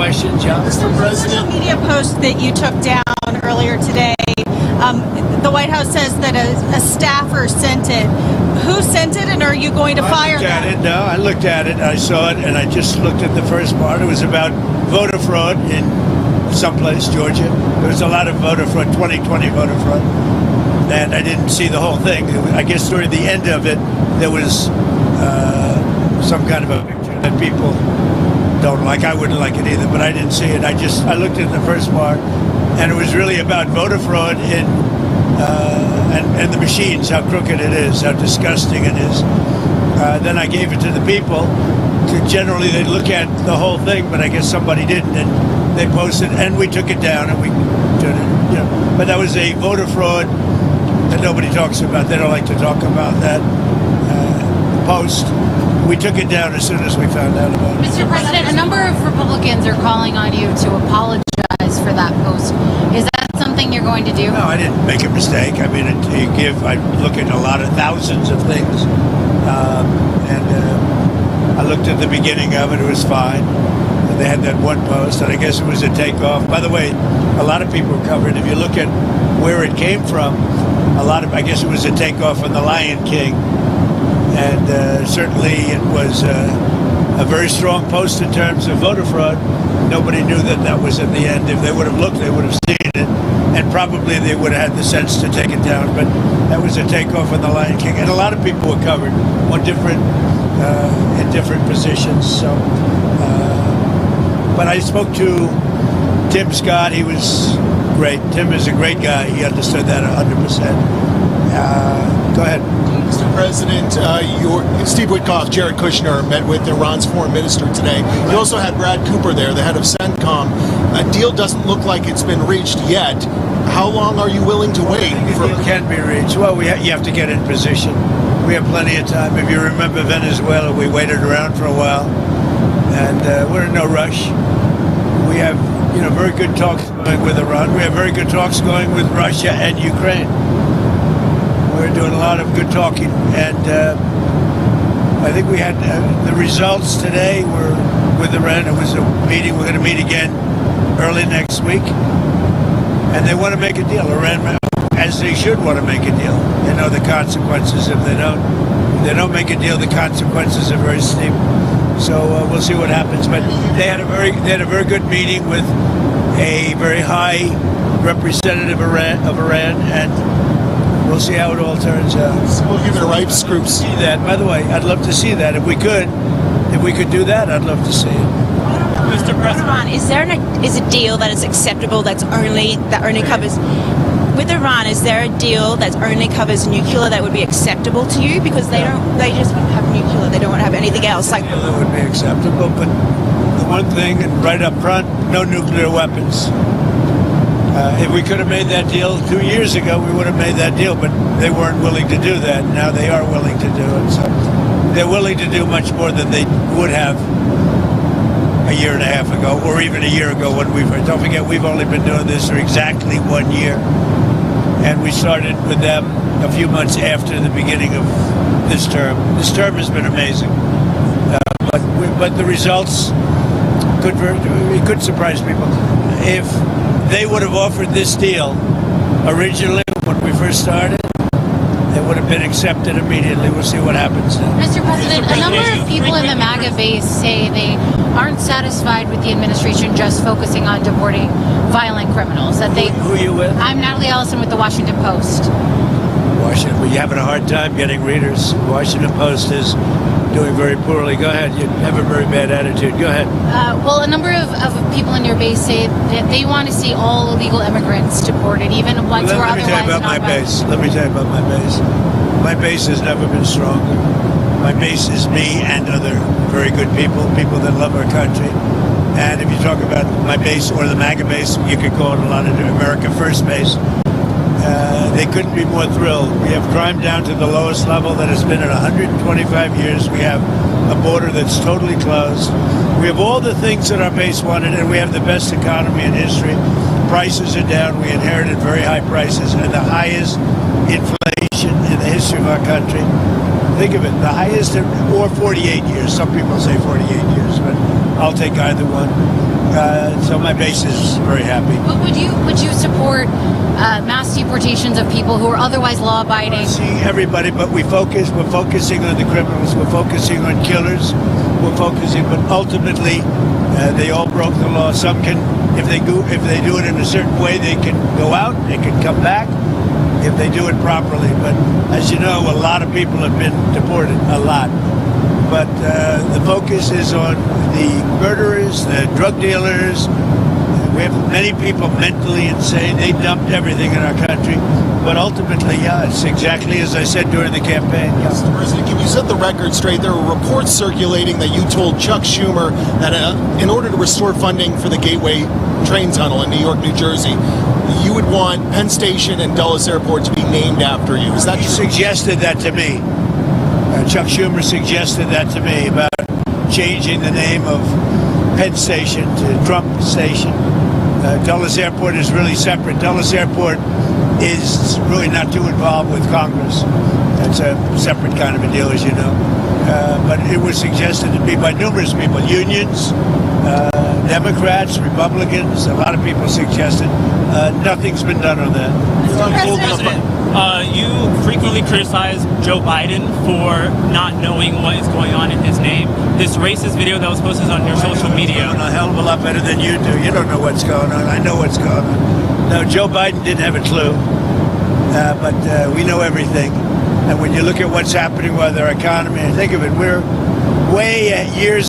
questions, yeah. Mr. President, media post that you took down earlier today, the White House says that a staffer sent it. Who sent it, and are you going to fire them? No, I looked at it, I saw it, and I just looked at the first part. It was about voter fraud in someplace, Georgia. There was a lot of voter fraud, 2020 voter fraud, and I didn't see the whole thing. I guess toward the end of it, there was some kind of a picture that people don't like. I wouldn't like it either, but I didn't see it. I looked at the first part, and it was really about voter fraud in and the machines, how crooked it is, how disgusting it is. Then I gave it to the people. Generally, they look at the whole thing, but I guess somebody didn't, and they posted, and we took it down, and we did it. You know, but that was a voter fraud that nobody talks about. They don't like to talk about that post. We took it down as soon as we found out about it. Mr. President, a number of Republicans are calling on you to apologize for that post. Is that something you're going to do? No, I didn't make a mistake. I mean, I look at a lot of thousands of things, and I looked at the beginning of it. It was fine. And they had that one post, and I guess it was a takeoff. By the way, a lot of people covered. If you look at where it came from, I guess it was a takeoff on The Lion King. And certainly it was a very strong post in terms of voter fraud. Nobody knew that was at the end. If they would have looked, they would have seen it. And probably they would have had the sense to take it down. But that was a takeoff on The Lion King. And a lot of people were covered on in different positions. So, but I spoke to Tim Scott. He was great. Tim is a great guy. He understood that 100%. Go ahead. Mr. President, Steve Witkoff, Jared Kushner met with Iran's foreign minister today. You also had Brad Cooper there, the head of CENTCOM. A deal doesn't look like it's been reached yet. How long are you willing to wait? A deal can be reached. Well, you have to get in position. We have plenty of time. If you remember Venezuela, we waited around for a while, and we're in no rush. We have, very good talks going with Iran. We have very good talks going with Russia and Ukraine. We're doing a lot of good talking, and I think we had the results today were with Iran. It was a meeting. We're going to meet again early next week, and they want to make a deal. Iran, as they should want to make a deal. They know the consequences if they don't. If they don't make a deal, the consequences are very steep. So we'll see what happens. But they had a very good meeting with a very high representative of Iran, and we'll see how it all turns out. So we'll give it a rights group. See that. By the way, I'd love to see that. If we could do that, I'd love to see it. Mr. President, is a deal that is acceptable that only covers with Iran? Is there a deal that only covers nuclear that would be acceptable to you? Because they just want to have nuclear. They don't want to have anything else. That would be acceptable, but the one thing, and right up front, no nuclear weapons. If we could have made that deal 2 years ago, we would have made that deal, but they weren't willing to do that. Now they are willing to do it. So they're willing to do much more than they would have a year and a half ago, or even a year ago when don't forget, we've only been doing this for exactly 1 year. And we started with them a few months after the beginning of this term. This term has been amazing. But the results could surprise people. If they would have offered this deal originally when we first started, it would have been accepted immediately. We'll see what happens now. Mr. President, a number of people in the MAGA base say they aren't satisfied with the administration just focusing on deporting violent criminals. Who are you with? I'm Natalie Ellison with the Washington Post. Washington, well, you having a hard time getting readers. Washington Post is doing very poorly. Go ahead. You have a very bad attitude. Go ahead. Well, a number of people in your base say that they want to see all illegal immigrants deported, even ones who are otherwise not. Let me tell you about my base. Let me tell you about my base. My base has never been stronger. My base is me and other very good people that love our country. And if you talk about my base or the MAGA base, you could call it a lot of America First base. They couldn't be more thrilled. We have crime down to the lowest level that has been in 125 years. We have a border that's totally closed. We have all the things that our base wanted, and we have the best economy in history. Prices are down. We inherited very high prices and the highest inflation in the history of our country. Think of it, the highest or 48 years. Some people say 48 years, but I'll take either one. So my base is very happy. But would you support mass deportations of people who are otherwise law-abiding? See everybody, but we're focusing on the criminals. We're focusing on killers. We're focusing, but ultimately, they all broke the law. Some can, if they do it in a certain way, they can go out. They can come back if they do it properly. But as you know, a lot of people have been deported. A lot. But the focus is on the murderers, the drug dealers. We have many people mentally insane. They dumped everything in our country. But ultimately, yeah, it's exactly as I said during the campaign. Yeah. Mr. President, can you set the record straight? There were reports circulating that you told Chuck Schumer that in order to restore funding for the Gateway train tunnel in New York, New Jersey, you would want Penn Station and Dulles Airport to be named after you. Is that He true? suggested that to me. Chuck Schumer suggested that to me about changing the name of Penn Station to Trump Station. Dulles Airport is really separate. Dulles Airport is really not too involved with Congress. That's a separate kind of a deal, as you know. But it was suggested to me by numerous people, unions, Democrats, Republicans. A lot of people suggested. Nothing's been done on that. Mr. President, you frequently criticize Joe Biden for not knowing what is going on in his name. This racist video that was posted on your social media. I'm a hell of a lot better than you do. You don't know what's going on. I know what's going on. No, Joe Biden didn't have a clue. But we know everything. And when you look at what's happening with our economy, and think of it, we're way years